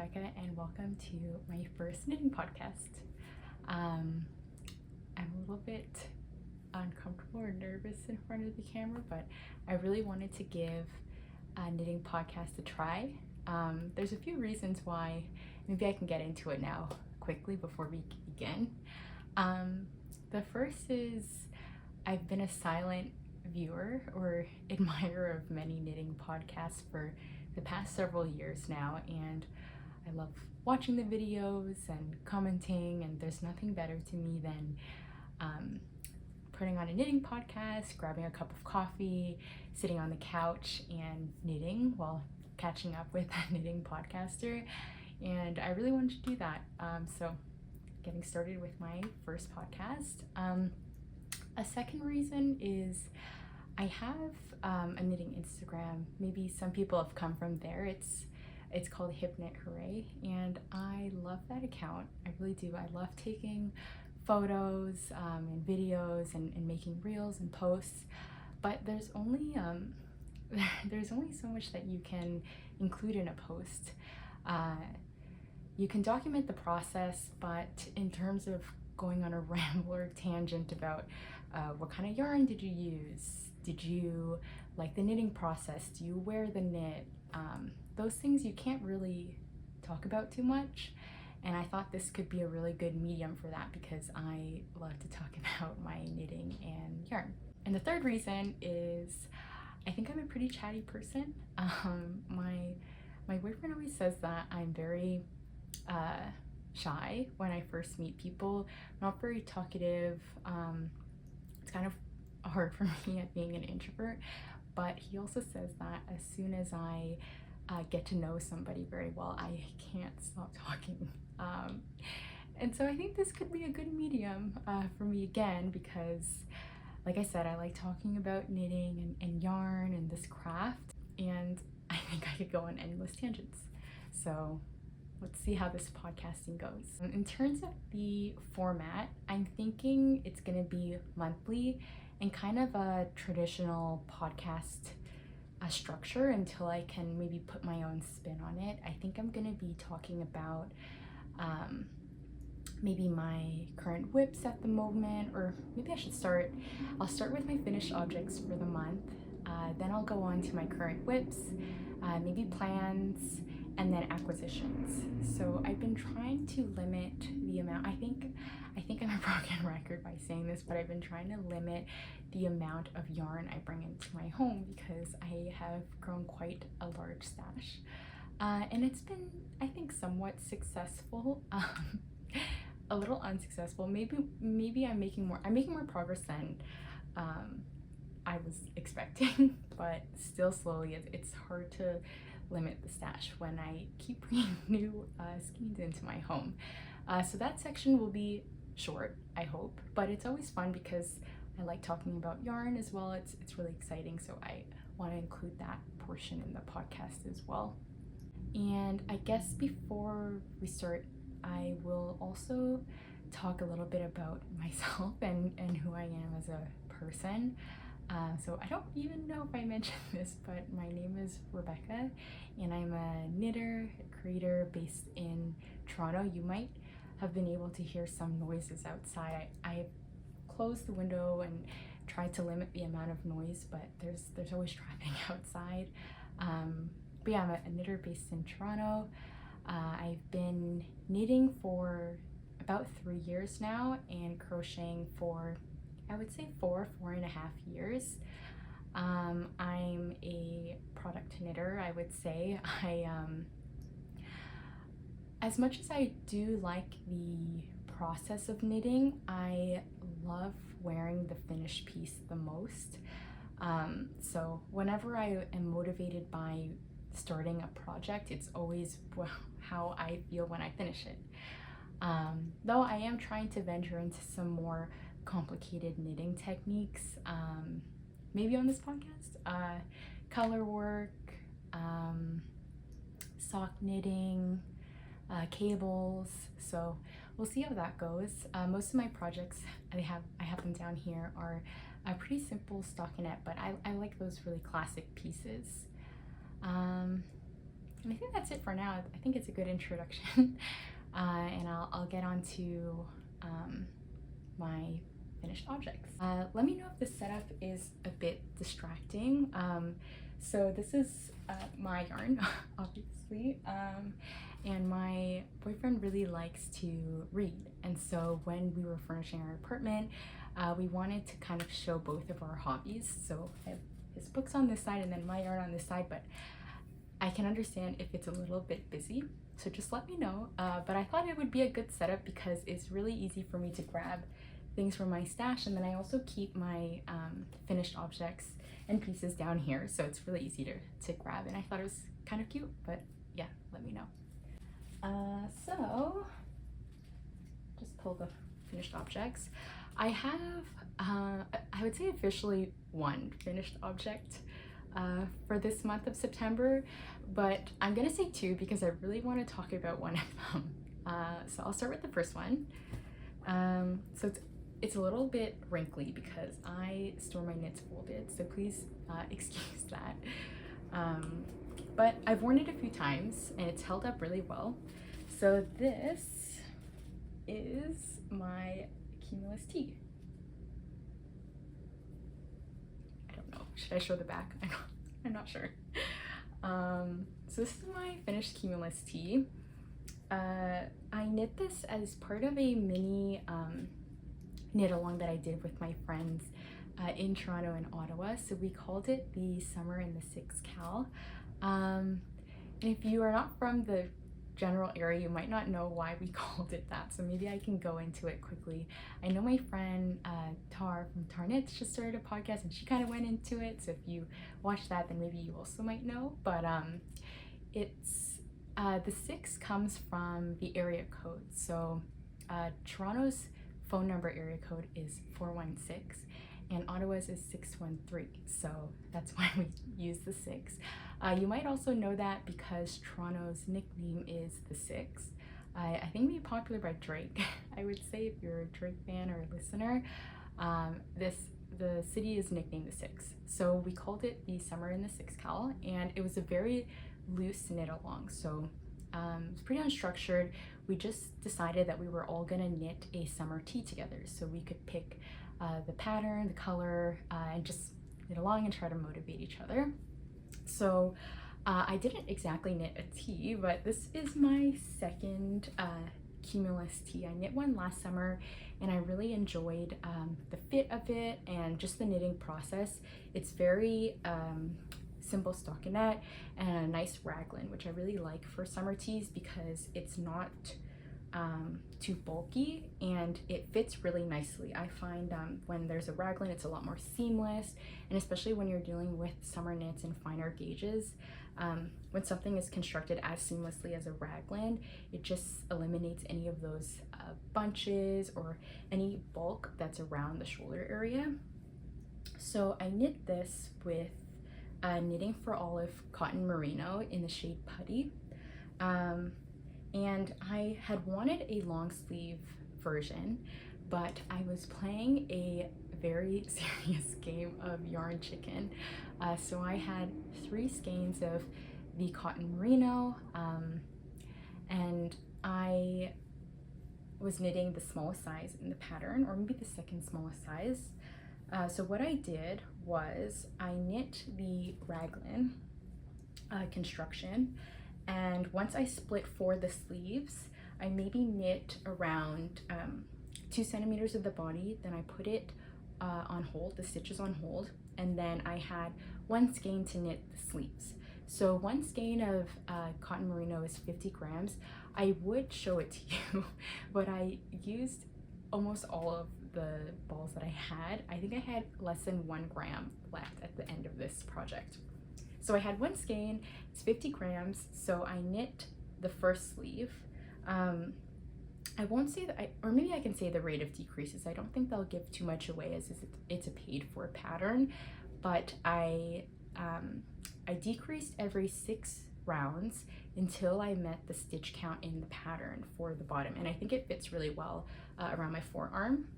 Rebecca, and welcome to my first knitting podcast. I'm a little bit uncomfortable or nervous in front of the camera, but I really wanted to give a knitting podcast a try. There's a few reasons why. Maybe I can get into it now quickly before we begin. The first is I've been a silent viewer or admirer of many knitting podcasts for the past several years now, and I love watching the videos and commenting, and there's nothing better to me than putting on a knitting podcast, grabbing a cup of coffee, sitting on the couch and knitting while catching up with a knitting podcaster, and I really wanted to do that. So getting started with my first podcast. A second reason is I have a knitting Instagram. Maybe some people have come from there. It's called Hip Knit Hooray, and I love that account. I really do. I love taking photos and videos and making reels and posts, but there's only so much that you can include in a post. You can document the process, but in terms of going on a ramble or tangent about what kind of yarn did you use? Did you like the knitting process? Do you wear the knit? Those things you can't really talk about too much, and I thought this could be a really good medium for that because I love to talk about my knitting and yarn. And the third reason is I think I'm a pretty chatty person. My boyfriend always says that I'm very shy when I first meet people, not very talkative. It's kind of hard for me at being an introvert, but he also says that as soon as I get to know somebody very well, I can't stop talking. And so I think this could be a good medium for me again, because like I said, I like talking about knitting and yarn and this craft, and I think I could go on endless tangents. So let's see how this podcasting goes. In terms of the format, I'm thinking it's gonna be monthly and kind of a traditional podcast structure until I can maybe put my own spin on it. I think I'm gonna be talking about maybe my current whips at the moment, or maybe I'll start with my finished objects for the month, then I'll go on to my current whips, maybe plans, and then acquisitions. So I've been trying to limit the amount, I think I'm a broken record by saying this, but I've been trying to limit the amount of yarn I bring into my home because I have grown quite a large stash. And it's been, I think, somewhat successful, a little unsuccessful. Maybe I'm making more progress than I was expecting, but still slowly. It's hard to limit the stash when I keep bringing new skeins into my home. So that section will be short, I hope, but it's always fun because I like talking about yarn as well. It's really exciting, so I want to include that portion in the podcast as well. And I guess before we start, I will also talk a little bit about myself and who I am as a person. So I don't even know if I mentioned this, but my name is Rebecca, and I'm a knitter, a creator based in Toronto. You might have been able to hear some noises outside. I closed the window and tried to limit the amount of noise, but there's always traffic outside. But yeah, I'm a knitter based in Toronto. I've been knitting for about 3 years now and crocheting for, I would say, 4.5 years. I'm a product knitter, I would say. As much as I do like the process of knitting, I love wearing the finished piece the most. So whenever I am motivated by starting a project, it's always how I feel when I finish it. Though I am trying to venture into some more complicated knitting techniques, maybe on this podcast, color work, sock knitting, cables. So we'll see how that goes. Most of my projects I have them down here are pretty simple stockinette, but I like those really classic pieces. And I think that's it for now. I think it's a good introduction. And I'll get on to my finished objects. Let me know if the setup is a bit distracting. So this is my yarn, obviously, and my boyfriend really likes to read, and so when we were furnishing our apartment, we wanted to kind of show both of our hobbies. So I have his books on this side and then my yarn on this side, but I can understand if it's a little bit busy, so just let me know. But I thought it would be a good setup because it's really easy for me to grab things from my stash, and then I also keep my finished objects and pieces down here, so it's really easy to grab, and I thought it was kind of cute. But yeah, let me know. So just pull the finished objects. I have I would say officially one finished object for this month of September, but I'm gonna say two because I really want to talk about one of them. So I'll start with the first one. So it's a little bit wrinkly because I store my knits folded, so please excuse that. But I've worn it a few times and it's held up really well. So this is my Cumulus Tee. I don't know, should I show the back? I'm not sure. So this is my finished Cumulus Tee. I knit this as part of a mini knit along that I did with my friends in Toronto and Ottawa. So we called it the Summer in the Six Cal. And if you are not from the general area, you might not know why we called it that, so maybe I can go into it quickly. I know my friend Tar from Tar Knits just started a podcast and she kind of went into it, so if you watch that then maybe you also might know. But it's the 6 comes from the area code. So Toronto's phone number area code is 416 and Ottawa's is 613, so that's why we use the 6. You might also know that because Toronto's nickname is the 6. I think made popular by Drake. I would say if you're a Drake fan or a listener, the city is nicknamed the 6. So we called it the Summer in the Six Cal, and it was a very loose knit along. So it's pretty unstructured. We just decided that we were all gonna knit a summer tee together, so we could pick the pattern, the color, and just knit along and try to motivate each other. So I didn't exactly knit a tee, but this is my second Cumulus Tee. I knit one last summer and I really enjoyed the fit of it and just the knitting process. It's very simple stockinette and a nice raglan, which I really like for summer tees because it's not too bulky and it fits really nicely. I find when there's a raglan, it's a lot more seamless, and especially when you're dealing with summer knits and finer gauges, when something is constructed as seamlessly as a raglan, it just eliminates any of those bunches or any bulk that's around the shoulder area. So I knit this with Knitting for Olive cotton merino in the shade Putty. And I had wanted a long sleeve version, but I was playing a very serious game of yarn chicken. So I had 3 skeins of the cotton merino, and I was knitting the smallest size in the pattern, or maybe the second smallest size. So what I did was I knit the raglan construction, and once I split for the sleeves, I maybe knit around 2 centimeters of the body, then I put it on hold, the stitches on hold, and then I had 1 skein to knit the sleeves. So 1 skein of cotton merino is 50 grams. I would show it to you, but I used almost all of the balls that I had. I think I had less than 1 gram left at the end of this project. So I had 1 skein, it's 50 grams, so I knit the first sleeve. I won't say that, or maybe I can say the rate of decreases. I don't think they'll give too much away as it's a paid for pattern, but I decreased every 6 rounds until I met the stitch count in the pattern for the bottom, and I think it fits really well around my forearm.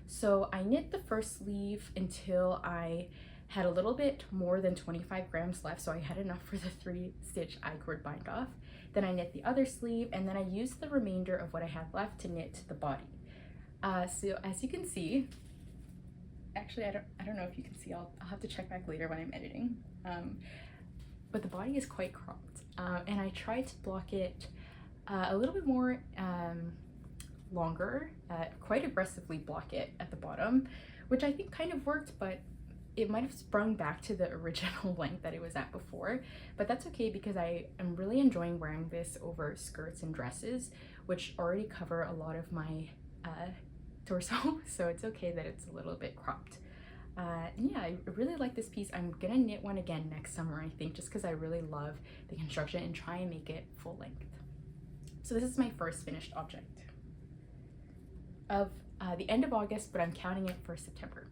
So I knit the first sleeve until I had a little bit more than 25 grams left, so I had enough for the 3-stitch I-cord bind off. Then I knit the other sleeve, and then I used the remainder of what I had left to knit the body. So as you can see, actually I don't know if you can see, I'll have to check back later when I'm editing, but the body is quite cropped, and I tried to block it a little bit more longer, quite aggressively block it at the bottom, which I think kind of worked, but it might have sprung back to the original length that it was at before. But that's okay, because I am really enjoying wearing this over skirts and dresses, which already cover a lot of my torso, so it's okay that it's a little bit cropped. And yeah, I really like this piece. I'm gonna knit one again next summer, I think, just because I really love the construction and try and make it full length. So this is my first finished object of the end of August, but I'm counting it for September.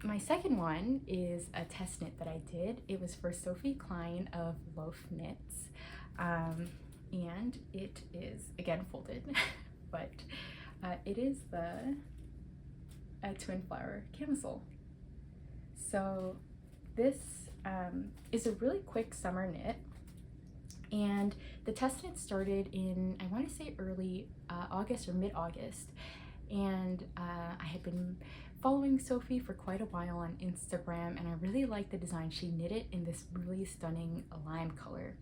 My second one is a test knit that I did. It was for Sophie Klein of Loaf Knits, and it is again folded, but it is the Twinflower Camisole. So this is a really quick summer knit, and the test knit started in, I want to say, early August or mid-August, and I had been following Sophie for quite a while on Instagram, and I really liked the design. She knit it in this really stunning lime color,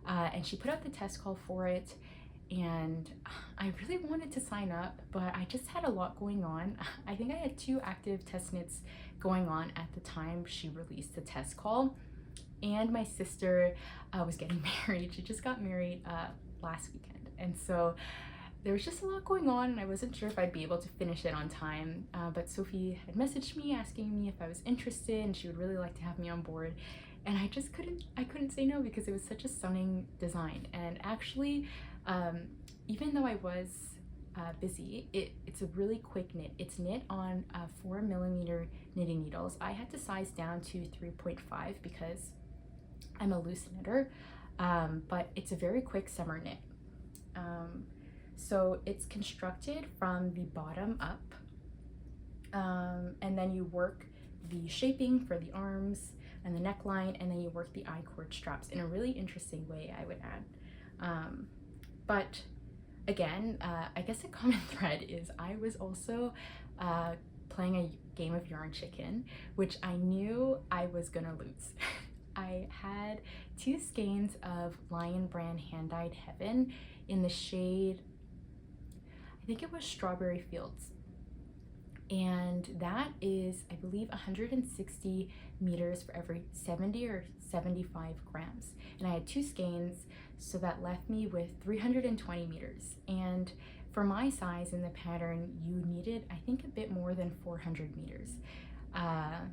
and she put out the test call for it, and I really wanted to sign up, but I just had a lot going on. I think I had 2 active test knits going on at the time she released the test call, and my sister was getting married. She just got married last weekend, and so there was just a lot going on, and I wasn't sure if I'd be able to finish it on time, but Sophie had messaged me asking me if I was interested, and she would really like to have me on board, and I just couldn't say no, because it was such a stunning design. And actually, even though I was busy, it's a really quick knit. It's knit on 4mm knitting needles. I had to size down to 3.5 because I'm a loose knitter, but it's a very quick summer knit. So it's constructed from the bottom up, and then you work the shaping for the arms and the neckline, and then you work the I-cord straps in a really interesting way, I would add. But again, I guess a common thread is I was also playing a game of yarn chicken, which I knew I was gonna lose. I had 2 skeins of Lion Brand Hand-Dyed Heaven in the shade, I think it was Strawberry Fields, and that is, I believe, 160 meters for every 70 or 75 grams, and I had 2 skeins, so that left me with 320 meters, and for my size in the pattern you needed, I think, a bit more than 400 meters,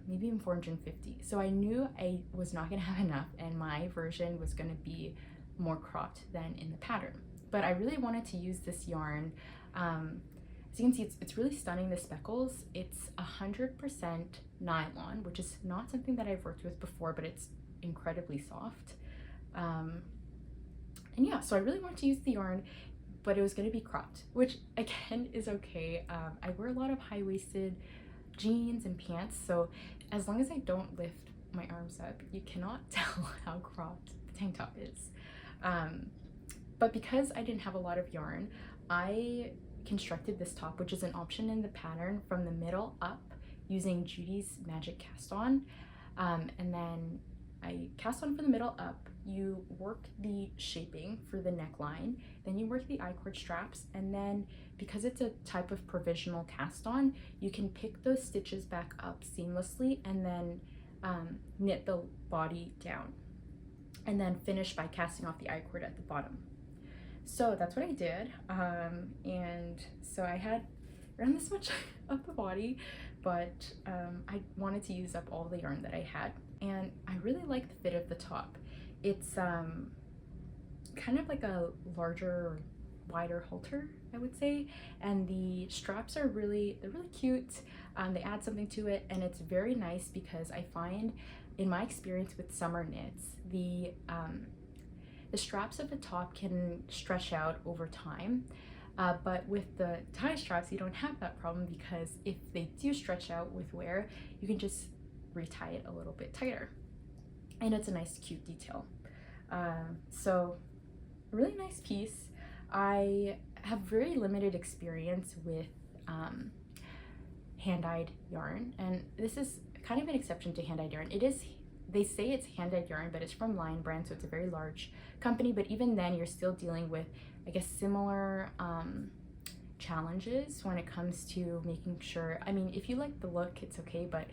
maybe even 450. So I knew I was not gonna have enough, and my version was gonna be more cropped than in the pattern. But I really wanted to use this yarn. As you can see, it's really stunning, the speckles. It's 100% nylon, which is not something that I've worked with before, but it's incredibly soft. And yeah, so I really wanted to use the yarn, but it was going to be cropped, which again is okay. I wear a lot of high-waisted jeans and pants, so as long as I don't lift my arms up, you cannot tell how cropped the tank top is. But because I didn't have a lot of yarn, I constructed this top, which is an option in the pattern, from the middle up using Judy's Magic Cast-On, and then I cast on from the middle up. You work the shaping for the neckline, then you work the I-cord straps, and then because it's a type of provisional cast-on, you can pick those stitches back up seamlessly and then knit the body down, and then finish by casting off the I-cord at the bottom. So that's what I did, and so I had around this much of the body, but I wanted to use up all the yarn that I had, and I really like the fit of the top. It's kind of like a larger, wider halter, I would say, and the straps are they're really cute. They add something to it, and it's very nice because I find, in my experience with summer knits, the straps of the top can stretch out over time, But with the tie straps, you don't have that problem, because if they do stretch out with wear, you can just retie it a little bit tighter. And it's a nice, cute detail. So a really nice piece. I have very limited experience with hand-dyed yarn, and this is kind of an exception to hand-dyed yarn. They say it's hand-dyed yarn, but it's from Lion Brand, so it's a very large company. But even then, you're still dealing with, I guess, similar challenges when it comes to making sure, I mean, if you like the look, it's okay, but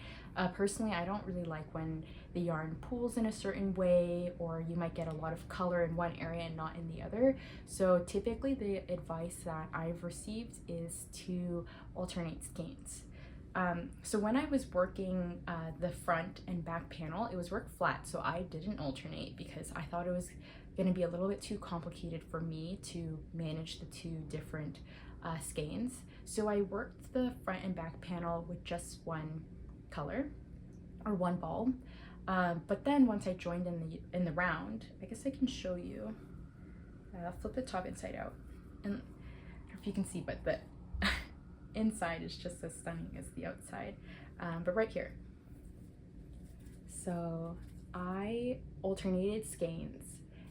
personally, I don't really like when the yarn pools in a certain way, or you might get a lot of color in one area and not in the other. So typically the advice that I've received is to alternate skeins. So when I was working the front and back panel, it was worked flat, so I didn't alternate because I thought it was going to be a little bit too complicated for me to manage the two different skeins. So I worked the front and back panel with just one color, or one ball. But then once I joined in the round, I guess I can show you. Flip the top inside out, and I don't know if you can see, but the inside is just as stunning as the outside. But right here, so I alternated skeins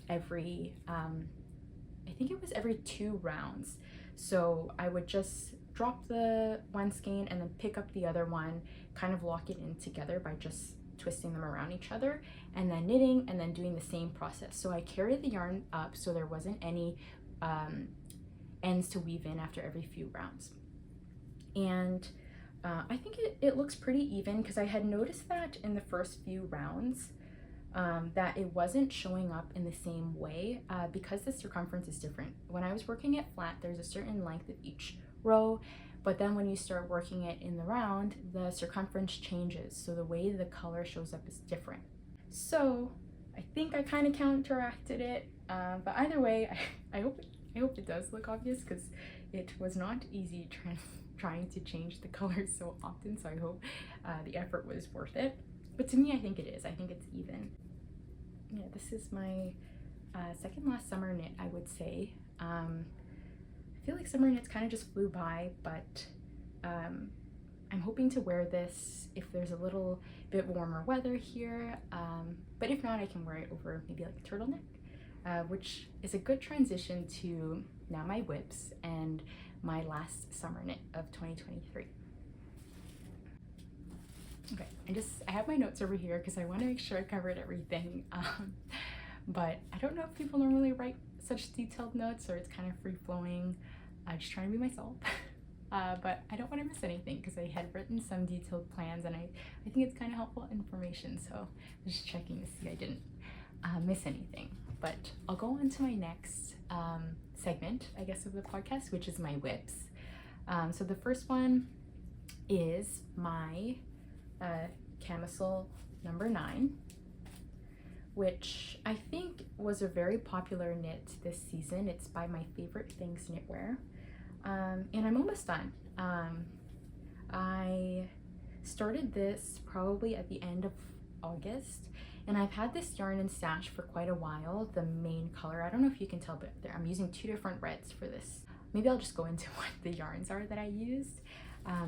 every I think it was every 2 rounds. So I would just drop the one skein and then pick up the other one, kind of lock it in together by just twisting them around each other, and then knitting, and then doing the same process. So I carried the yarn up so there wasn't any ends to weave in after every few rounds. And I think it looks pretty even, because I had noticed that in the first few rounds that it wasn't showing up in the same way because the circumference is different. When I was working it flat, there's a certain length of each row, but then when you start working it in the round, the circumference changes, so the way the color shows up is different. So I think I kind of counteracted it, but either way, I hope it does look obvious, because it was not easy trying to change the colors so often, so I hope the effort was worth it. But to me, I think it is. I think it's even. Yeah, this is my second last summer knit, I would say. I feel like summer knits kind of just flew by, but I'm hoping to wear this if there's a little bit warmer weather here, but if not, I can wear it over maybe like a turtleneck, which is a good transition to now my whips and my last summer knit of 2023. Okay, I have my notes over here because I want to make sure I covered everything, but I don't know if people normally write such detailed notes, or it's kind of free-flowing. Just trying to be myself. But I don't want to miss anything, because I had written some detailed plans, and I think it's kind of helpful information, so I'm just checking to see I didn't miss anything. But I'll go on to my next segment, I guess, of the podcast, which is my whips. So the first one is my Camisole No. 9, which I think was a very popular knit this season. It's by My Favorite Things Knitwear, and I'm almost done. I started this probably at the end of August, and I've had this yarn in stash for quite a while. The main color, I don't know if you can tell, but I'm using 2 different reds for this. Maybe I'll just go into what the yarns are that I used.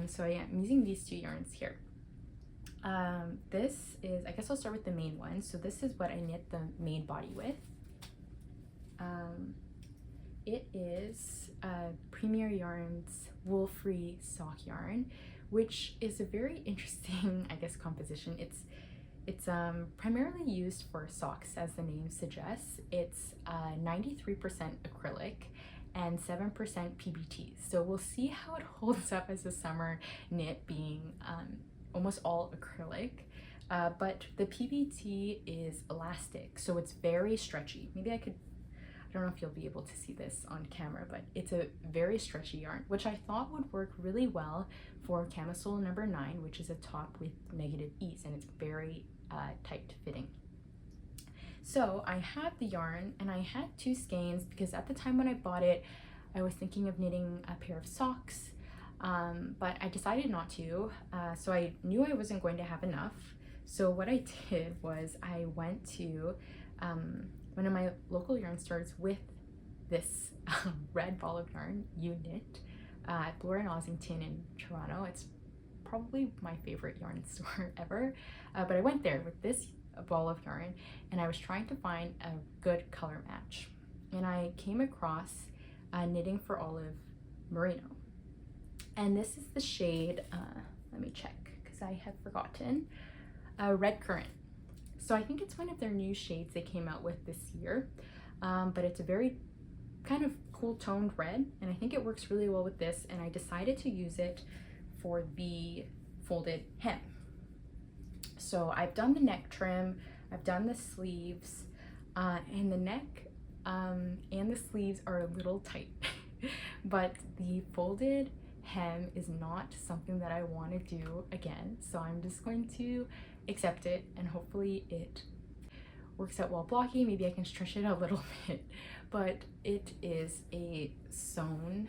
So I am using these 2 yarns here. This is, I guess I'll start with the main one. So this is what I knit the main body with. It is Premier Yarn's wool-free sock yarn, which is a very interesting, I guess, composition. It's primarily used for socks, as the name suggests. It's 93% acrylic and 7% PBT. So we'll see how it holds up as a summer knit, being almost all acrylic, but the PBT is elastic, so it's very stretchy. Maybe I don't know if you'll be able to see this on camera, but it's a very stretchy yarn, which I thought would work really well for Camisole No. 9, which is a top with negative ease, and it's very tight fitting. So I had the yarn, and I had 2 skeins, because at the time when I bought it, I was thinking of knitting a pair of socks, but I decided not to, so I knew I wasn't going to have enough. So what I did was I went to one of my local yarn stores with this red ball of yarn you knit at Bloor and Ossington in Toronto. It's probably my favorite yarn store ever, but I went there with this ball of yarn and I was trying to find a good color match, and I came across Knitting for Olive Merino, and this is the shade, let me check because I have forgotten, Red Currant. So I think it's one of their new shades they came out with this year, but it's a very kind of cool toned red, and I think it works really well with this, and I decided to use it for the folded hem. So I've done the neck trim, I've done the sleeves, and the neck and the sleeves are a little tight, but the folded hem is not something that I want to do again, so I'm just going to accept it, and hopefully it works out while blocking. Maybe I can stretch it a little bit, but it is a sewn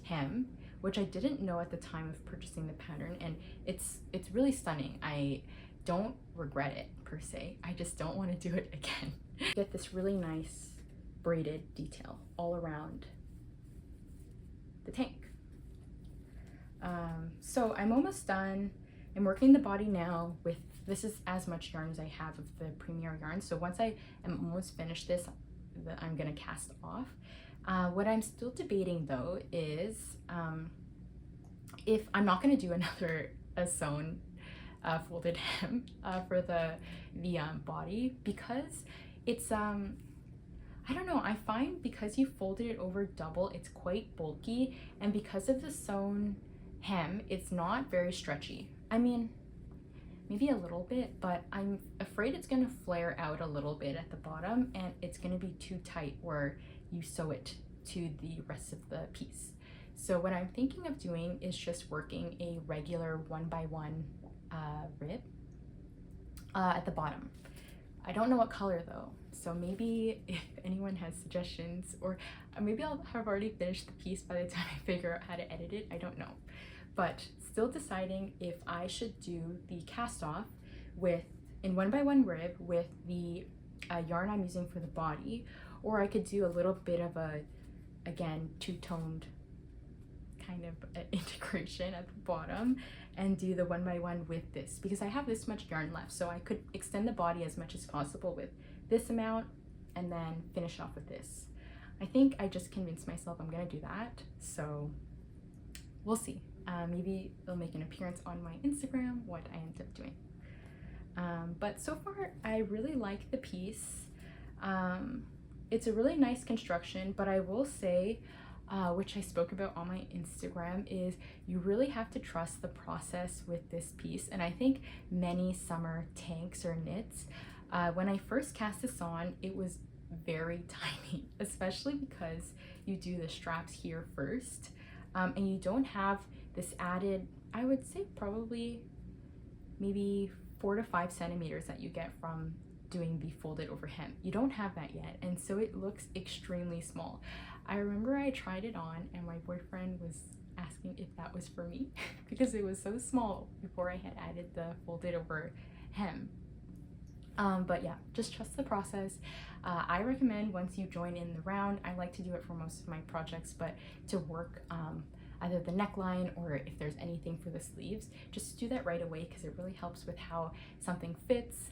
hem, which I didn't know at the time of purchasing the pattern, and it's really stunning. I don't regret it per se, I just don't want to do it again. Get this really nice braided detail all around the tank. So I'm almost done. I'm working the body now with, this is as much yarn as I have of the Premier yarn. So once I am almost finished this, I'm gonna cast off. What I'm still debating though is if I'm not gonna do another sewn folded hem for the body, because it's I don't know, I find because you folded it over double, it's quite bulky, and because of the sewn hem, it's not very stretchy. I mean, maybe a little bit, but I'm afraid it's gonna flare out a little bit at the bottom, and it's gonna be too tight where you sew it to the rest of the piece. So what I'm thinking of doing is just working a regular 1x1 rib at the bottom. I don't know what color though, so maybe if anyone has suggestions, or maybe I'll have already finished the piece by the time I figure out how to edit it, I don't know. But still deciding if I should do the cast off in 1x1 rib with the yarn I'm using for the body, or I could do a little bit of a, again, two-toned kind of integration at the bottom and do the 1x1 with this, because I have this much yarn left, so I could extend the body as much as possible with this amount and then finish off with this. I think I just convinced myself I'm gonna do that, so we'll see. Maybe they'll make an appearance on my Instagram, what I end up doing. But so far, I really like the piece. It's a really nice construction, but I will say, which I spoke about on my Instagram, is you really have to trust the process with this piece. And I think many summer tanks or knits, when I first cast this on, it was very tiny, especially because you do the straps here first, and you don't have this added, I would say probably maybe 4 to 5 centimeters that you get from doing the folded over hem. You don't have that yet, and so it looks extremely small. I remember I tried it on and my boyfriend was asking if that was for me because it was so small before I had added the folded over hem. But yeah, just trust the process. I recommend once you join in the round, I like to do it for most of my projects, but to work either the neckline or if there's anything for the sleeves, just do that right away because it really helps with how something fits,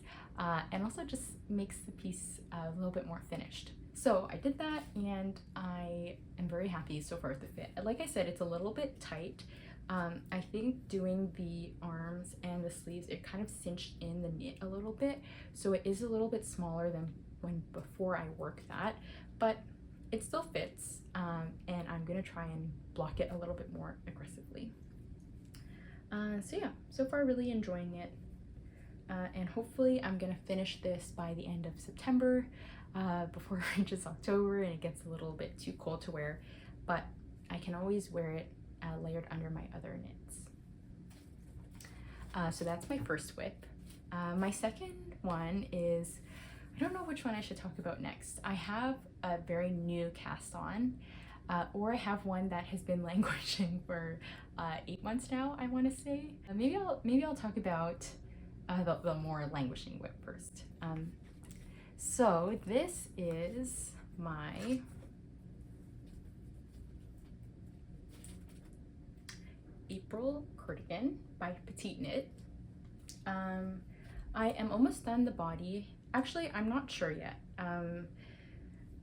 and also just makes the piece a little bit more finished. So I did that and I am very happy so far with the fit. Like I said, it's a little bit tight. I think doing the arms and the sleeves, it kind of cinched in the knit a little bit, so it is a little bit smaller than when before I worked that, but it still fits, and I'm gonna try and block it a little bit more aggressively. So yeah, so far really enjoying it, and hopefully I'm gonna finish this by the end of September, before it reaches October and it gets a little bit too cold to wear, but I can always wear it layered under my other knits. So that's my first whip. My second one is, I don't know which one I should talk about next. I have a very new cast on, or I have one that has been languishing for 8 months now, I want to say. Maybe I'll talk about the more languishing whip first. So this is my April cardigan by Petite Knit. I am almost done the body. Actually, I'm not sure yet.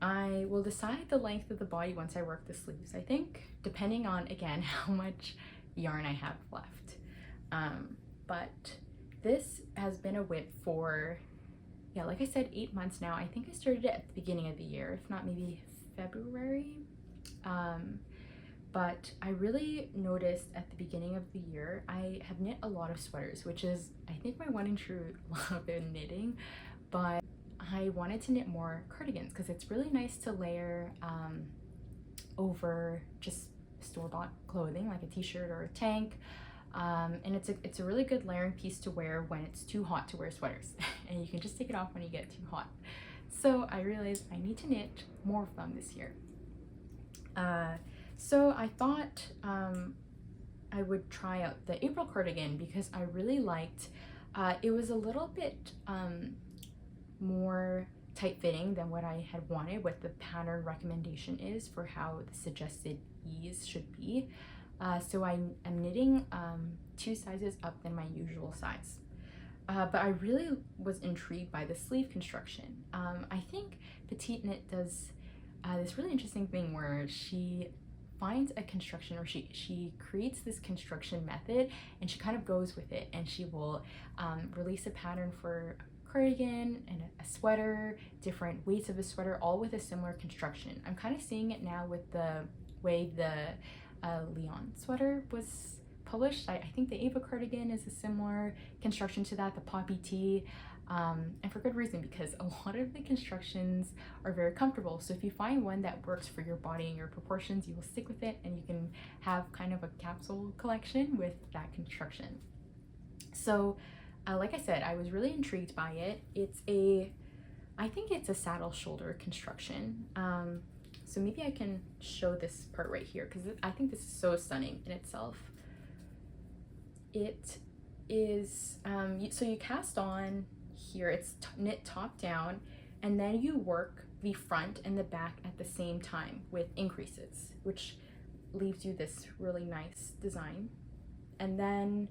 I will decide the length of the body once I work the sleeves, I think, depending on, again, how much yarn I have left. But this has been a whip for, yeah, like I said, 8 months now. I think I started it at the beginning of the year, if not maybe February. But I really noticed at the beginning of the year, I have knit a lot of sweaters, which is, I think, my one and true love in knitting. But I wanted to knit more cardigans because it's really nice to layer over just store-bought clothing like a t-shirt or a tank. And it's a really good layering piece to wear when it's too hot to wear sweaters and you can just take it off when you get too hot. So I realized I need to knit more of them this year. So I thought I would try out the April cardigan because I really liked, it was a little bit more tight-fitting than what I had wanted, what the pattern recommendation is for how the suggested ease should be. So I am knitting 2 sizes up than my usual size. But I really was intrigued by the sleeve construction. I think Petite Knit does this really interesting thing where she finds a construction, or she creates this construction method and she kind of goes with it, and she will release a pattern for a cardigan and a sweater, different weights of a sweater, all with a similar construction. I'm kind of seeing it now with the way the Leon sweater was published. I think the Ava cardigan is a similar construction to that, the Poppy Tee, and for good reason, because a lot of the constructions are very comfortable. So if you find one that works for your body and your proportions, you will stick with it, and you can have kind of a capsule collection with that construction. So like I said, I was really intrigued by it. I think it's a saddle shoulder construction. So maybe I can show this part right here because I think this is so stunning in itself. It is, so you cast on here, it's knit top down, and then you work the front and the back at the same time with increases, which leaves you this really nice design. And then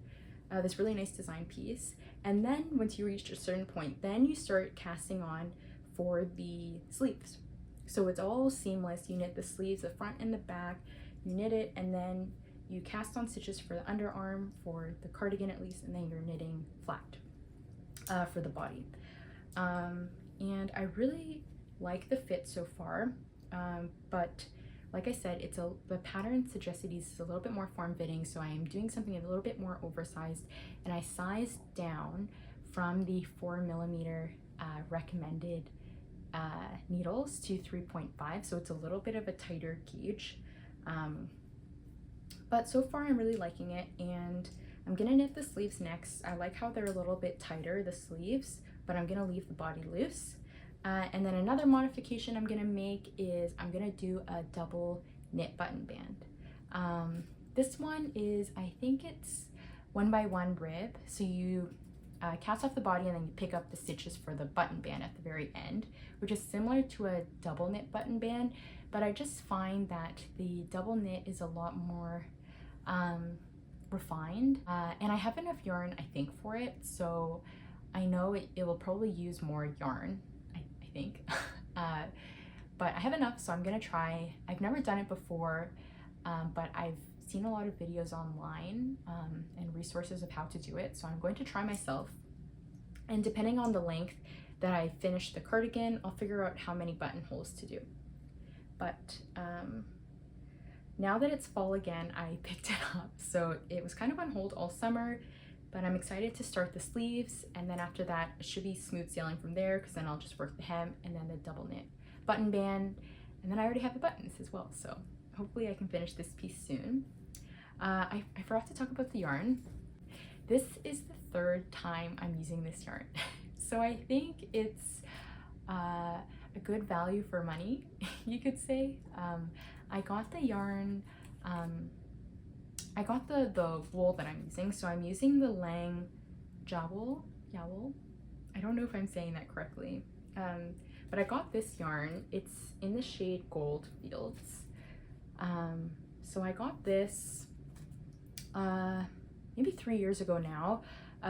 this really nice design piece. And then once you reach a certain point, then you start casting on for the sleeves. So it's all seamless. You knit the sleeves, the front and the back, you knit it, and then you cast on stitches for the underarm, for the cardigan at least, and then you're knitting flat for the body. And I really like the fit so far, but like I said, the pattern suggested is a little bit more form-fitting, so I am doing something a little bit more oversized, and I sized down from the 4mm recommended needles to 3.5, so it's a little bit of a tighter gauge. But so far I'm really liking it, and I'm gonna knit the sleeves next. I like how they're a little bit tighter, the sleeves, but I'm gonna leave the body loose. And then another modification I'm gonna make is I'm gonna do a double knit button band. This one is, I think it's 1x1 rib, so you cast off the body and then you pick up the stitches for the button band at the very end, which is similar to a double knit button band, but I just find that the double knit is a lot more refined, and I have enough yarn, I think, for it, so I know it will probably use more yarn, I think. But I have enough, so I'm gonna try. I've never done it before, but I've seen a lot of videos online and resources of how to do it, so I'm going to try myself, and depending on the length that I finish the cardigan, I'll figure out how many buttonholes to do. But now that it's fall again, I picked it up, so it was kind of on hold all summer, but I'm excited to start the sleeves, and then after that it should be smooth sailing from there, because then I'll just work the hem and then the double knit button band, and then I already have the buttons as well, so hopefully I can finish this piece soon. I forgot to talk about the yarn. This is the 3rd time I'm using this yarn, so I think it's a good value for money, you could say. I got the yarn, I got the wool that I'm using, so I'm using the Lang Jowl, I don't know if I'm saying that correctly, but I got this yarn. It's in the shade Gold Fields. So I got this, maybe 3 years ago now,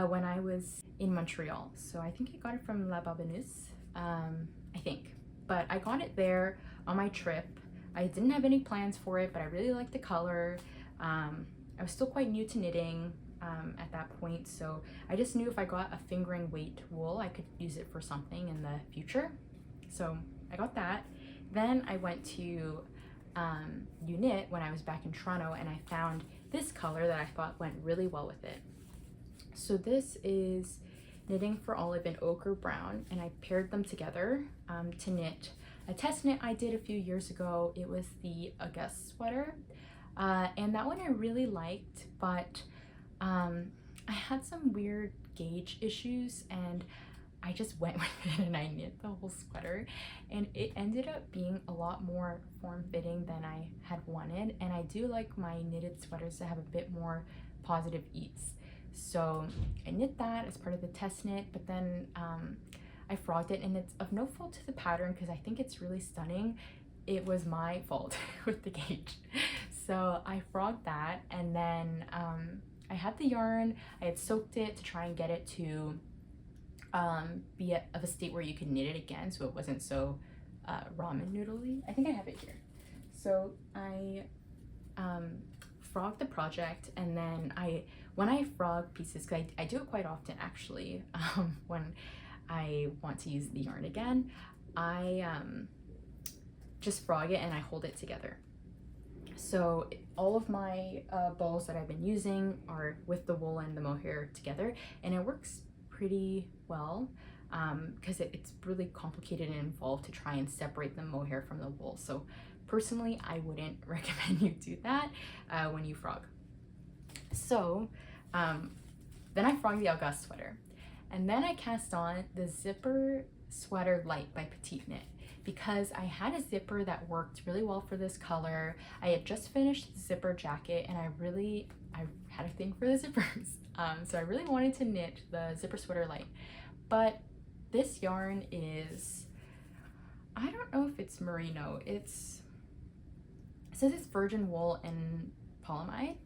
when I was in Montreal. So I think I got it from La Babinus, I think. But I got it there on my trip. I didn't have any plans for it, but I really liked the color. I was still quite new to knitting at that point, so I just knew if I got a fingering weight wool, I could use it for something in the future. So I got that. Then I went to Unit when I was back in Toronto, and I found this color that I thought went really well with it. So this is Knitting for Olive and Ochre Brown, and I paired them together to knit a test knit I did a few years ago. It was the August sweater, and that one I really liked, but I had some weird gauge issues, and I just went with it and I knit the whole sweater, and it ended up being a lot more form-fitting than I had wanted. And I do like my knitted sweaters to have a bit more positive ease. So I knit that as part of the test knit, but then I frogged it, and it's of no fault to the pattern because I think it's really stunning. It was my fault with the gauge. So I frogged that, and then I had the yarn. I had soaked it to try and get it to be of a state where you could knit it again, so it wasn't so ramen noodly. I think I have it here. So I frogged the project, and then when I frog pieces, because I do it quite often actually, when I want to use the yarn again, I just frog it and I hold it together. So all of my bows that I've been using are with the wool and the mohair together, and it works pretty well because it's really complicated and involved to try and separate the mohair from the wool. So personally, I wouldn't recommend you do that when you frog. So then I frogged the August sweater, and then I cast on the Zipper Sweater Light by Petite Knit, because I had a zipper that worked really well for this color. I had just finished the zipper jacket, and I had a thing for the zippers. So I really wanted to knit the Zipper Sweater Light, but this yarn is, I don't know if it's merino. It says it's virgin wool and polyamide,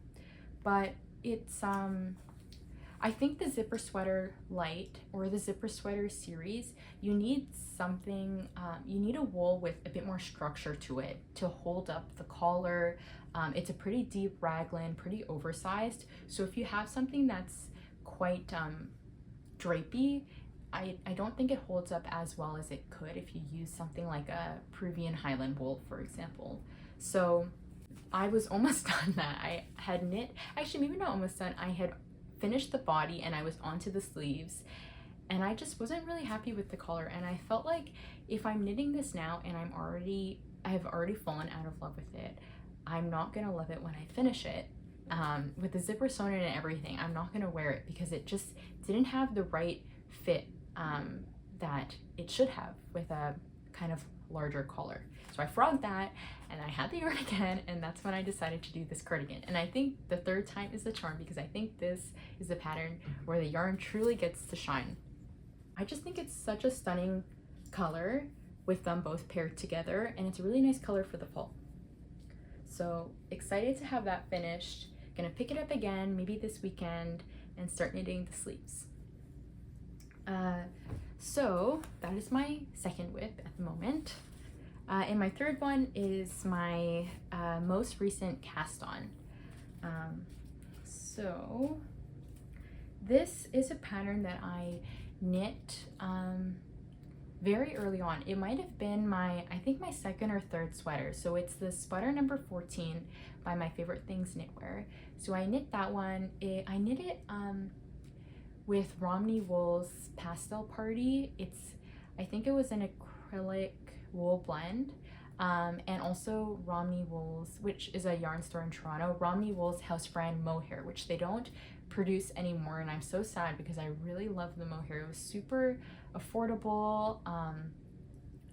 but it's I think the Zipper Sweater Light or the Zipper Sweater series, you need something, you need a wool with a bit more structure to it to hold up the collar. It's a pretty deep raglan, pretty oversized. So if you have something that's quite drapey, I don't think it holds up as well as it could if you use something like a Peruvian Highland wool, for example. So I was almost done that. I had knit, actually maybe not almost done, I had finished the body and I was onto the sleeves, and I just wasn't really happy with the collar, and I felt like if I'm knitting this now and I have already fallen out of love with it, I'm not gonna love it when I finish it. With the zipper sewn in and everything, I'm not gonna wear it because it just didn't have the right fit that it should have with a kind of larger collar. So I frogged that, and I had the yarn again, and that's when I decided to do this cardigan. And I think the third time is the charm, because I think this is the pattern where the yarn truly gets to shine. I just think it's such a stunning color with them both paired together, and it's a really nice color for the fall. So excited to have that finished. Gonna pick it up again maybe this weekend and start knitting the sleeves. So that is my second whip at the moment. And my third one is my most recent cast on. So this is a pattern that I knit very early on. It might have been I think my second or third sweater. So it's the sweater number 14 by My Favorite Things Knitwear. So I knit that one. I knit it with Romney Wool's Pastel Party. I think it was an acrylic wool blend, and also Romney Wool's, which is a yarn store in Toronto, Romney Wool's house brand mohair, which they don't produce anymore, and I'm so sad because I really love the mohair. It was super affordable.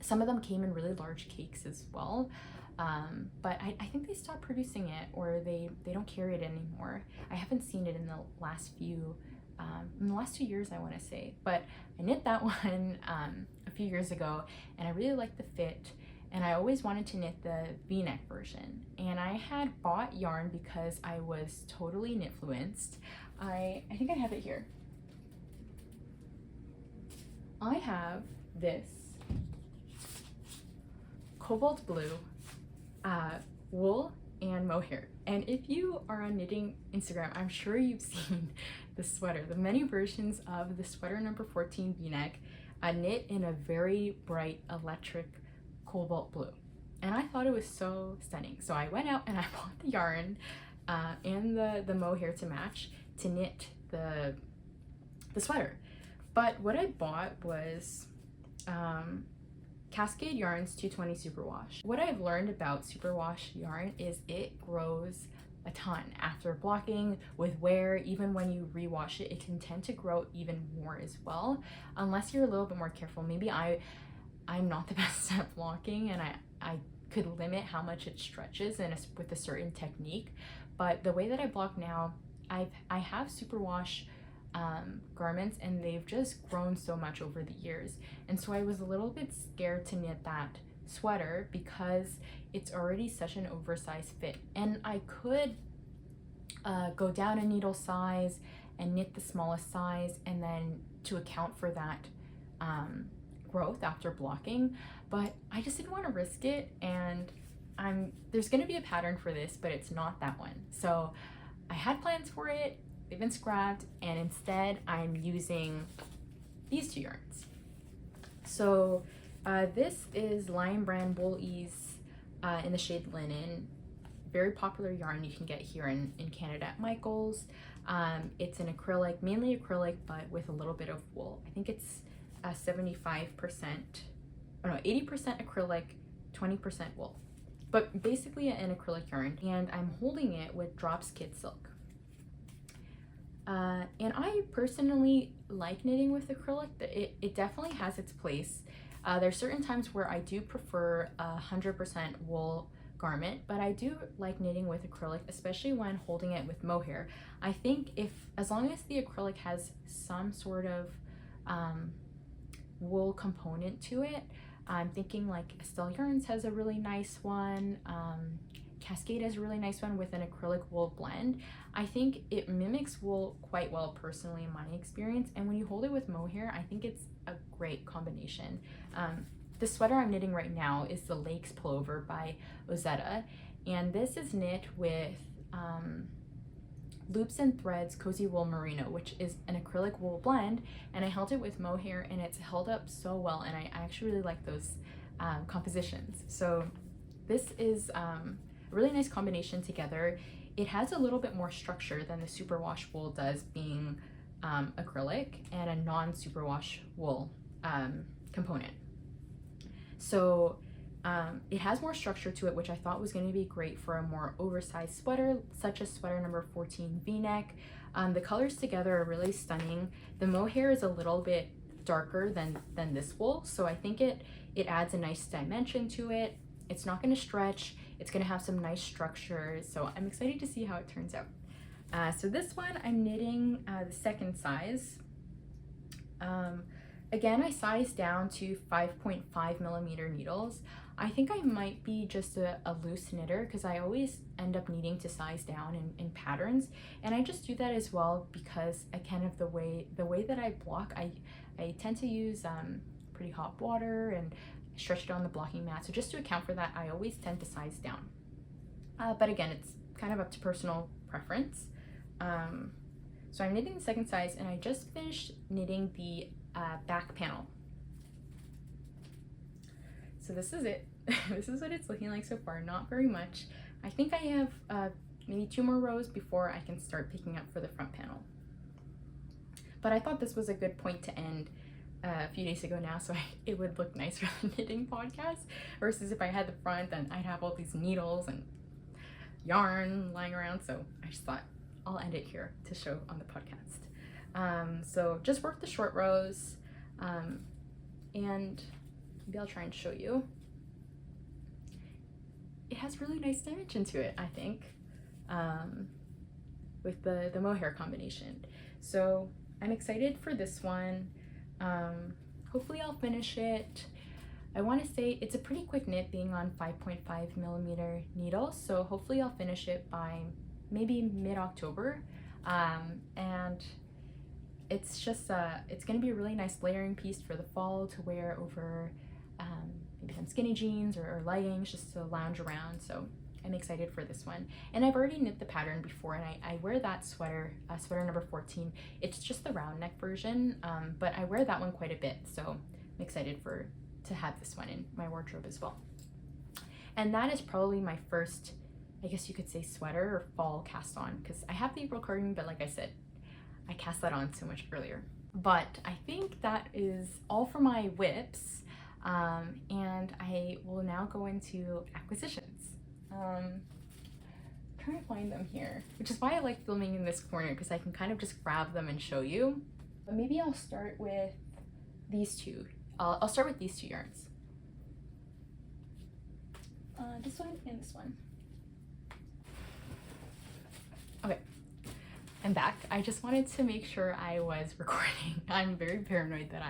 Some of them came in really large cakes as well, but I think they stopped producing it, or they don't carry it anymore. I haven't seen it in the last 2 years, I want to say, but I knit that one a few years ago, and I really liked the fit, and I always wanted to knit the v-neck version. And I had bought yarn because I was totally knit-fluenced. I think I have it here. I have this cobalt blue wool and mohair. And if you are on knitting Instagram, I'm sure you've seen the sweater, the many versions of the sweater number 14 v-neck, knit in a very bright electric cobalt blue. And I thought it was so stunning. So I went out and I bought the yarn and the mohair to match to knit the sweater. But what I bought was Cascade Yarn's 220 Superwash. What I've learned about superwash yarn is it grows a ton after blocking with wear. Even when you rewash it, it can tend to grow even more as well, unless you're a little bit more careful. Maybe I'm not the best at blocking, and I could limit how much it stretches with a certain technique. But the way that I block now, I have superwash garments, and they've just grown so much over the years. And so I was a little bit scared to knit that sweater because it's already such an oversized fit. And I could go down a needle size and knit the smallest size, and then to account for that growth after blocking, but I just didn't want to risk it. And there's going to be a pattern for this, but it's not that one. So I had plans for it. They've been scrapped, and instead I'm using these two yarns. So this is Lion Brand Wool Ease in the shade Linen. Very popular yarn you can get here in Canada at Michael's. It's an acrylic, mainly acrylic, but with a little bit of wool. I think it's 75%, oh no, 80% acrylic, 20% wool. But basically an acrylic yarn, and I'm holding it with Drops Kid Silk. And I personally like knitting with acrylic. It definitely has its place. There's certain times where I do prefer a 100% wool garment, but I do like knitting with acrylic, especially when holding it with mohair. I think as long as the acrylic has some sort of wool component to it, I'm thinking like Estelle Yarns has a really nice one. Cascade has a really nice one with an acrylic wool blend. I think it mimics wool quite well personally in my experience, and when you hold it with mohair, I think it's a great combination. The sweater I'm knitting right now is the Lakes Pullover by Ozetta, and this is knit with Loops and Threads Cozy Wool Merino, which is an acrylic wool blend, and I held it with mohair and it's held up so well, and I actually really like those compositions. So this is really nice combination together. It has a little bit more structure than the superwash wool does, being acrylic and a non-superwash wool component. So it has more structure to it, which I thought was going to be great for a more oversized sweater, such as sweater number 14 v-neck. The colors together are really stunning. The mohair is a little bit darker than this wool, so I think it adds a nice dimension to it. It's not going to stretch. It's going to have some nice structure, so I'm excited to see how it turns out. So this one, I'm knitting the second size. Again, I sized down to 5.5 millimeter needles. I think I might be just a loose knitter because I always end up needing to size down in patterns, and I just do that as well because I kind of the way that I block, I tend to use pretty hot water and stretch it on the blocking mat. So just to account for that, I always tend to size down. But again, it's kind of up to personal preference. So I'm knitting the second size, and I just finished knitting the back panel. So this is it. This is what it's looking like so far. Not very much. I think I have maybe 2 more rows before I can start picking up for the front panel. But I thought this was a good point to end a few days ago now, so it would look nice for the knitting podcast, versus if I had the front, then I'd have all these needles and yarn lying around. So I just thought I'll end it here to show on the podcast. So just work the short rows, and maybe I'll try and show you. It has really nice dimension to it, I think, with the mohair combination. So I'm excited for this one. Hopefully I'll finish it I want to say it's a pretty quick knit, being on 5.5mm needles, so hopefully I'll finish it by maybe mid-October. And it's just it's going to be a really nice layering piece for the fall to wear over maybe some skinny jeans or leggings, just to lounge around. So I'm excited for this one. And I've already knit the pattern before, and I wear that sweater, sweater number 14. It's just the round neck version, but I wear that one quite a bit, so I'm excited to have this one in my wardrobe as well. And that is probably my first, I guess you could say, sweater or fall cast on, because I have the April cardigan, but like I said, I cast that on so much earlier. But I think that is all for my whips, and I will now go into acquisitions. I'm trying to find them here, which is why I like filming in this corner, because I can kind of just grab them and show you. But maybe I'll start with these two. I'll start with these two yarns. This one and this one. Okay, I'm back. I just wanted to make sure I was recording. I'm very paranoid that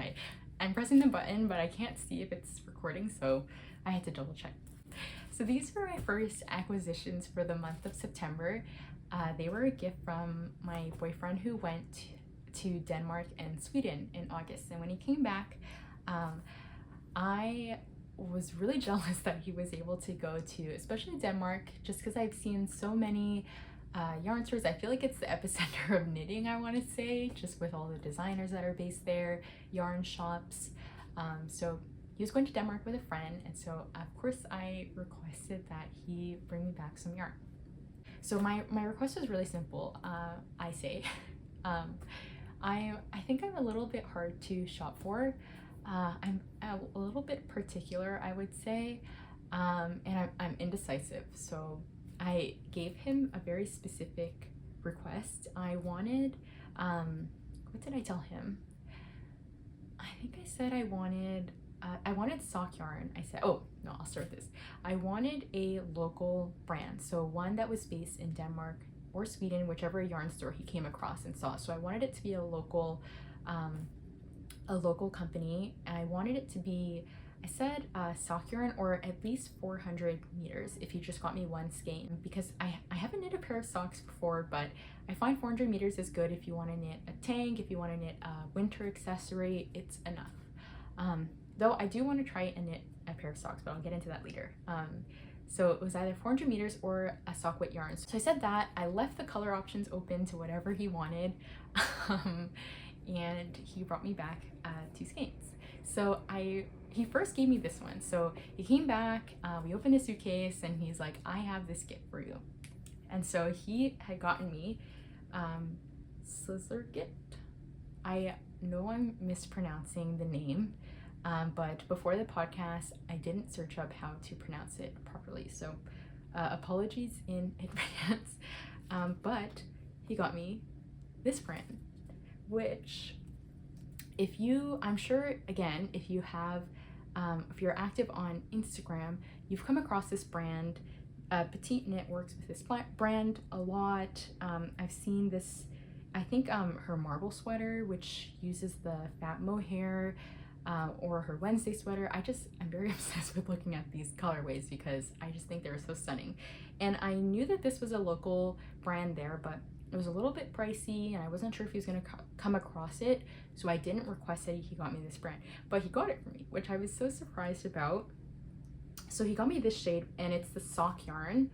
I'm pressing the button, but I can't see if it's recording, so I had to double check. So these were my first acquisitions for the month of September. They were a gift from my boyfriend, who went to Denmark and Sweden in August. And when he came back, I was really jealous that he was able to go to, especially Denmark, just because I've seen so many yarn stores. I feel like it's the epicenter of knitting, I want to say, just with all the designers that are based there, yarn shops. So he was going to Denmark with a friend, and so of course I requested that he bring me back some yarn. So my request was really simple. I say, I think I'm a little bit hard to shop for. I'm a little bit particular, I would say, and I'm indecisive. So I gave him a very specific request. I wanted, what did I tell him? I think I said I wanted sock yarn. I said, oh no, I'll start this. I wanted a local brand, so one that was based in Denmark or Sweden, whichever yarn store he came across and saw. So I wanted it to be a local company, and I wanted it to be, I said sock yarn, or at least 400 meters if you just got me one skein, because I haven't knit a pair of socks before, but I find 400 meters is good if you want to knit a tank, if you want to knit a winter accessory, it's enough. Though I do want to try and knit a pair of socks, but I'll get into that later. So it was either 400 meters or a sock wet yarn. So I said that. I left the color options open to whatever he wanted, and he brought me back 2 skeins. So he first gave me this one. So he came back, we opened his suitcase, and he's like, I have this gift for you. And so he had gotten me Sysleriget. I know I'm mispronouncing the name, but before the podcast, I didn't search up how to pronounce it properly. So apologies in advance. But he got me this brand, which I'm sure, again, if you're active on Instagram, you've come across this brand. Petite Knit works with this brand a lot. I've seen this, I think her marble sweater, which uses the fat mohair, or her Wednesday sweater. I'm very obsessed with looking at these colorways because I just think they're so stunning. And I knew that this was a local brand there, but it was a little bit pricey, and I wasn't sure if he was going to come across it, so I didn't request that he got me this brand, but he got it for me, which I was so surprised about. So he got me this shade, and it's the sock yarn.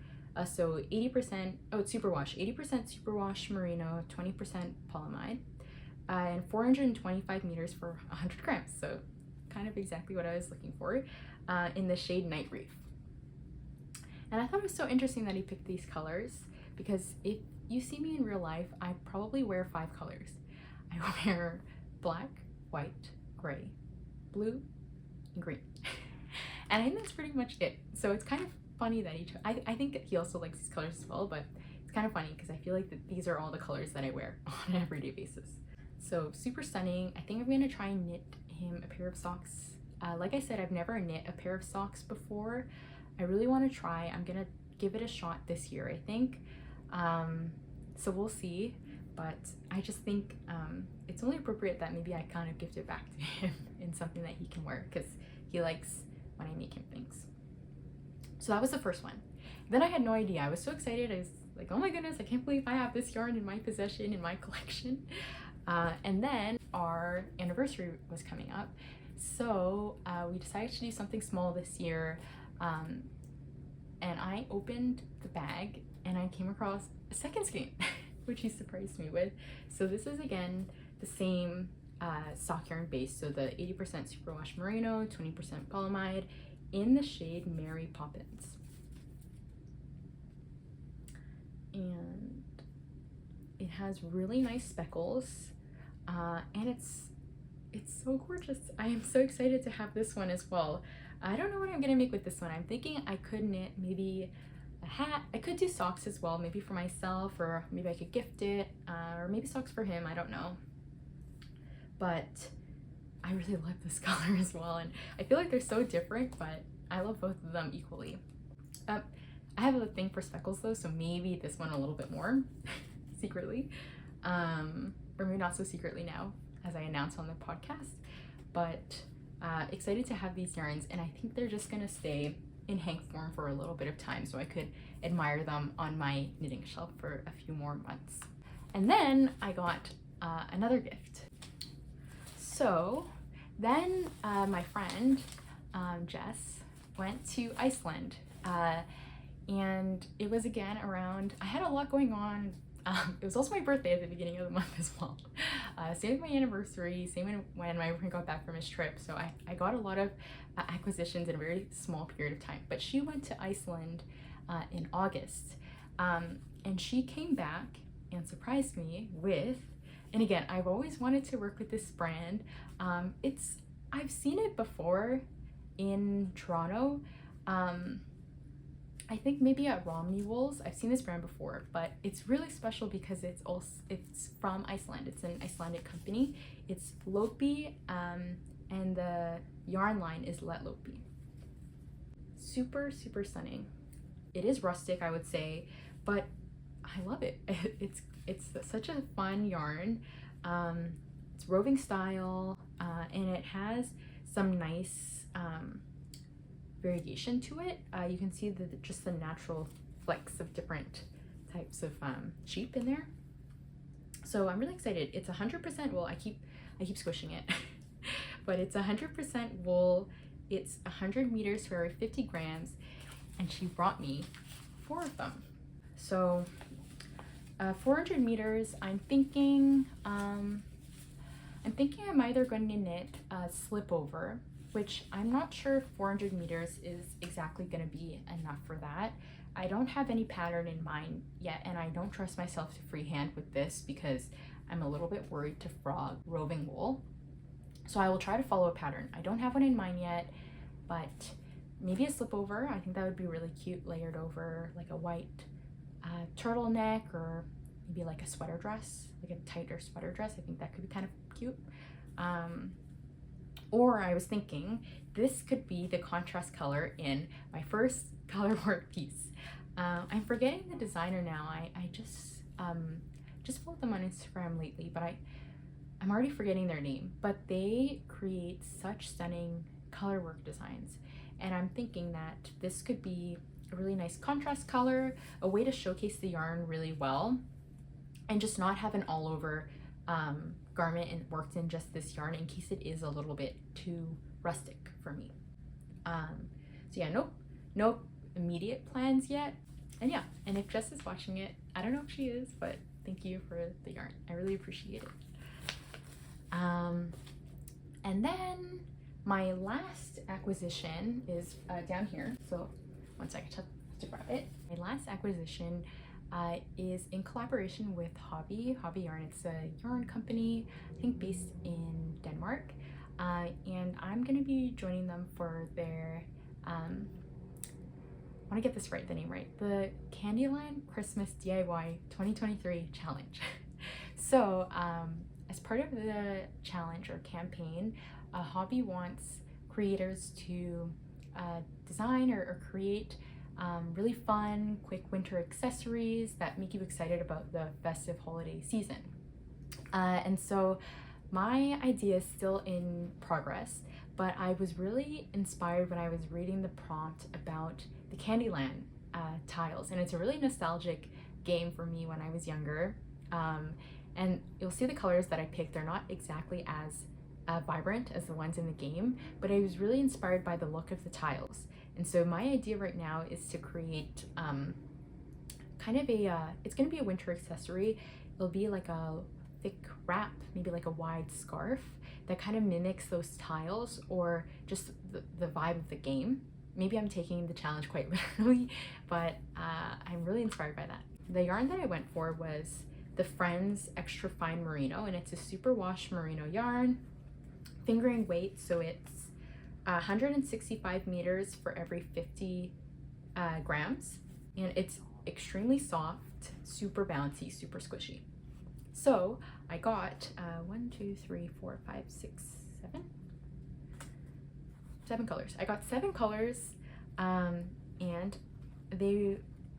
So 80%, it's superwash, 80% superwash merino, 20% polyamide, and 425 meters for 100 grams. So kind of exactly what I was looking for, in the shade Night Reef. And I thought it was so interesting that he picked these colors, because if you see me in real life, I probably wear 5 colors. I wear black, white, gray, blue, and green. And I think that's pretty much it. So it's kind of funny that I think that he also likes these colors as well, but it's kind of funny because I feel like that these are all the colors that I wear on an everyday basis. So super stunning. I think I'm gonna try and knit him a pair of socks. Like I said, I've never knit a pair of socks before. I really want to try. I'm gonna give it a shot this year, I think. So we'll see, but I just think it's only appropriate that maybe I kind of gift it back to him in something that he can wear, because he likes when I make him things. So that was the first one. Then I had no idea. I was so excited. I was like, oh my goodness, I can't believe I have this yarn in my possession, in my collection. And then our anniversary was coming up. So we decided to do something small this year. And I opened the bag and I came across a second skein, which he surprised me with. So this is again the same sock yarn base. So the 80% superwash merino, 20% polyamide in the shade Mary Poppins. And it has really nice speckles, and it's so gorgeous. I am so excited to have this one as well. I don't know what I'm gonna make with this one. I'm thinking I could knit maybe a hat. I could do socks as well, maybe for myself, or maybe I could gift it, or maybe socks for him, I don't know. But I really love this color as well, and I feel like they're so different, but I love both of them equally. I have a thing for speckles though, so maybe this one a little bit more secretly, or maybe not so secretly now as I announced on the podcast. But excited to have these yarns, and I think they're just gonna stay in hang form for a little bit of time so I could admire them on my knitting shelf for a few more months. And then I got another gift. So then my friend Jess went to Iceland, and it was again around, I had a lot going on. It was also my birthday at the beginning of the month as well. Same with my anniversary, same when my boyfriend got back from his trip. So I got a lot of acquisitions in a very small period of time. But she went to Iceland in August, and she came back and surprised me with, and again, I've always wanted to work with this brand. I've seen it before in Toronto. I think maybe at Romney Wools. I've seen this brand before, but it's really special because it's from Iceland. It's an Icelandic company. It's Loafpi, and the yarn line is Letloppi. Super, super stunning. It is rustic, I would say, but I love it. It's such a fun yarn. It's roving style, and it has some nice variation to it. You can see just the natural flecks of different types of sheep in there. So I'm really excited. It's 100% wool. I keep squishing it, but it's 100% wool. It's 100 meters for every 50 grams, and she brought me 4 of them. So 400 meters. I'm thinking I'm I'm either going to knit a slip over, which I'm not sure if 400 meters is exactly going to be enough for that. I don't have any pattern in mind yet, and I don't trust myself to freehand with this because I'm a little bit worried to frog roving wool. So I will try to follow a pattern. I don't have one in mind yet, but maybe a slip over. I think that would be really cute, layered over like a white turtleneck, or maybe like a sweater dress, like a tighter sweater dress. I think that could be kind of cute. Or I was thinking this could be the contrast color in my first color work piece. I'm forgetting the designer now. I just followed them on Instagram lately, but I'm already forgetting their name. But they create such stunning color work designs, and I'm thinking that this could be a really nice contrast color, a way to showcase the yarn really well, and just not have an all over garment and worked in just this yarn in case it is a little bit too rustic for me. So yeah, no immediate plans yet. And yeah, and if Jess is watching it, I don't know if she is, but thank you for the yarn. I really appreciate it. And then my last acquisition is down here. So one second to grab it. My last acquisition is in collaboration with Hobbii Yarn. It's a yarn company, I think based in Denmark, and I'm gonna be joining them for their I want to get this right, the name right, the Candyland Christmas DIY 2023 challenge. So as part of the challenge or campaign, Hobbii wants creators to design or create really fun, quick winter accessories that make you excited about the festive holiday season. And so my idea is still in progress, but I was really inspired when I was reading the prompt about the Candyland tiles, and it's a really nostalgic game for me when I was younger. And you'll see the colors that I picked, they're not exactly as vibrant as the ones in the game, but I was really inspired by the look of the tiles. And so my idea right now is to create kind of it's going to be a winter accessory. It'll be like a thick wrap, maybe like a wide scarf that kind of mimics those tiles or just the vibe of the game. Maybe I'm taking the challenge quite literally, but I'm really inspired by that. The yarn that I went for was the Friends Extra Fine Merino, and it's a superwash merino yarn, fingering weight, so it's 165 meters for every 50 grams, and it's extremely soft, super bouncy, super squishy. So I got 7 colors. I got 7 colors, and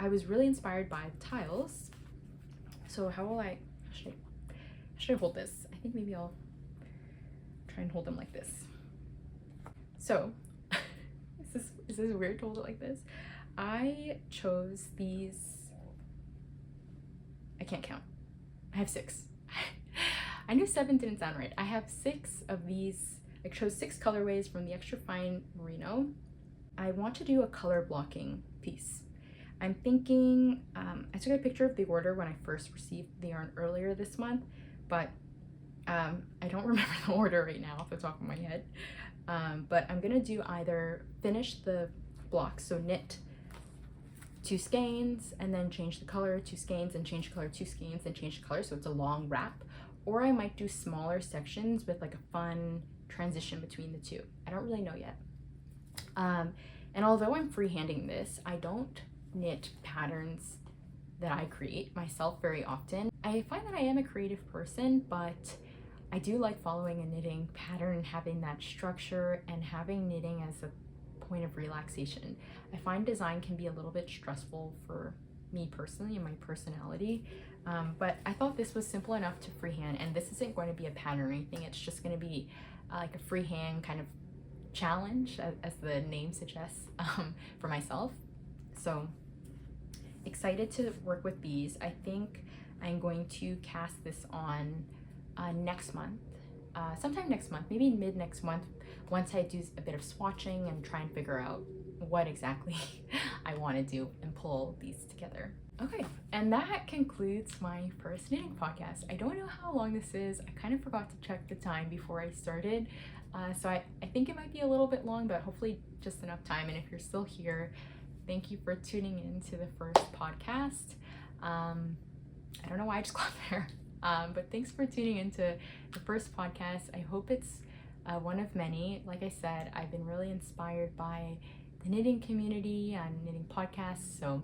I was really inspired by the tiles. So how will should I hold this? I think maybe I'll try and hold them like this. So is this weird to hold it like this? I chose these, I can't count. I have 6. I knew 7 didn't sound right. I have 6 of these. I chose 6 colorways from the Extra Fine Merino. I want to do a color blocking piece. I'm thinking, I took a picture of the order when I first received the yarn earlier this month, but I don't remember the order right now off the top of my head. But I'm gonna do either finish the blocks, so knit 2 skeins and then change the color, 2 skeins and change the color, 2 skeins and change the color, so it's a long wrap. Or I might do smaller sections with like a fun transition between the two. I don't really know yet. And although I'm freehanding this, I don't knit patterns that I create myself very often. I find that I am a creative person, but I do like following a knitting pattern, having that structure and having knitting as a point of relaxation. I find design can be a little bit stressful for me personally and my personality, but I thought this was simple enough to freehand, and this isn't going to be a pattern or anything. It's just going to be like a freehand kind of challenge, as the name suggests, for myself. So excited to work with these. I think I'm going to cast this on next month, sometime next month, maybe mid next month, once I do a bit of swatching and try and figure out what exactly I want to do and pull these together. Okay, and that concludes my first knitting podcast. I don't know how long this is. I kind of forgot to check the time before I started, so I think it might be a little bit long, but hopefully just enough time. And if you're still here, thank you for tuning in to the first podcast. I don't know why I just got there, but thanks for tuning into the first podcast. I hope it's one of many. Like I said, I've been really inspired by the knitting community and knitting podcasts, so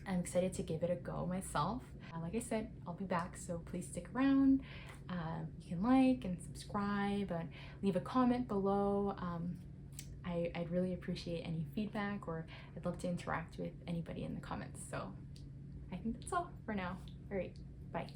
I'm excited to give it a go myself. Like I said, I'll be back, so please stick around. You can like and subscribe and leave a comment below. I'd really appreciate any feedback, or I'd love to interact with anybody in the comments. So I think that's all for now. All right, bye.